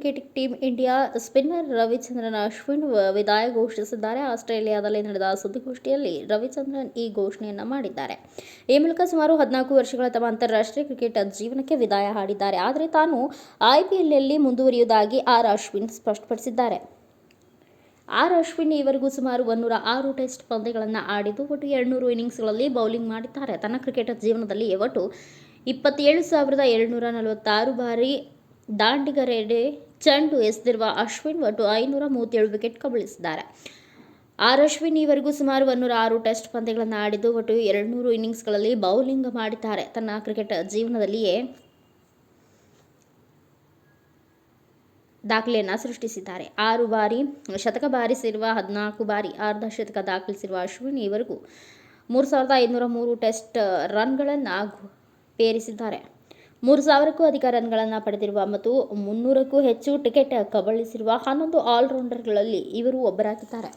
Cricket team India spinner Ravichandran Ashwin ವಿದಾಯ ಘೋಷಿಸಿದ್ದಾರೆ. ಆಸ್ಟ್ರೇಲಿಯಾದಲ್ಲಿ ನಡೆದ ಸುದ್ದಿಗೋಷ್ಠಿಯಲ್ಲಿ ರವಿಚಂದ್ರನ್ ಈ ಘೋಷಣೆಯನ್ನ ಮಾಡಿದ್ದಾರೆ. ಈ ಮೂಲಕ ಸುಮಾರು 14 ವರ್ಷಗಳ ತಮ್ಮ ಅಂತಾರಾಷ್ಟ್ರೀಯ ಕ್ರಿಕೆಟ್ ಜೀವನಕ್ಕೆ ವಿದಾಯ ಹಾಡಿದ್ದಾರೆ. ಆದರೆ ತಾನು ಐಪಿಎಲ್ನಲ್ಲಿ ಮುಂದುವರಿಯುವುದಾಗಿ ಅಶ್ವಿನ್ ಸ್ಪಷ್ಟಪಡಿಸಿದ್ದಾರೆ. ಅಶ್ವಿನ್ ಈವರೆಗೂ ಸುಮಾರು 106 ಟೆಸ್ಟ್ ಪಂದ್ಯಗಳನ್ನು ಆಡಿದ್ದು ಒಟ್ಟು 200 ಇನ್ನಿಂಗ್ಸ್ಗಳಲ್ಲಿ ಬೌಲಿಂಗ್ ಮಾಡಿದ್ದಾರೆ. ತನ್ನ ಕ್ರಿಕೆಟ್ ಜೀವನದಲ್ಲಿ ಒಟ್ಟು 27,746 ಬಾರಿ ದಾಂಡಿಗರೆಡೆ ಚೆಂಡು ಎಸೆದಿರುವ ಅಶ್ವಿನ್ ಒಟ್ಟು 537 ವಿಕೆಟ್ ಕಬಳಿಸಿದ್ದಾರೆ. ಅಶ್ವಿನ್ ಈವರೆಗೂ ಸುಮಾರು 106 ಟೆಸ್ಟ್ ಪಂದ್ಯಗಳನ್ನು ಆಡಿದ್ದು ಒಟ್ಟು 200 ಇನ್ನಿಂಗ್ಸ್ಗಳಲ್ಲಿ ಬೌಲಿಂಗ್ ಮಾಡಿದ್ದಾರೆ. ತನ್ನ ಕ್ರಿಕೆಟ್ ಜೀವನದಲ್ಲಿಯೇ ದಾಖಲೆಯನ್ನು ಸೃಷ್ಟಿಸಿದ್ದಾರೆ. 6 ಬಾರಿ ಶತಕ ಬಾರಿಸಿರುವ 14 ಬಾರಿ ಅರ್ಧ ಶತಕ ದಾಖಲಿಸಿರುವ ಅಶ್ವಿನ್ ಈವರೆಗೂ 3,503 ಟೆಸ್ಟ್ ರನ್ಗಳನ್ನು ಪೇರಿಸಿದ್ದಾರೆ. 3,000ಕ್ಕೂ ಅಧಿಕ ರನ್ಗಳನ್ನು ಪಡೆದಿರುವ ಮತ್ತು 300ಕ್ಕೂ ಹೆಚ್ಚು ವಿಕೆಟ್ ಕಬಳಿಸಿರುವ 11 ಆಲ್ರೌಂಡರ್ಗಳಲ್ಲಿ ಇವರು ಒಬ್ಬರಾಗಿದ್ದಾರೆ.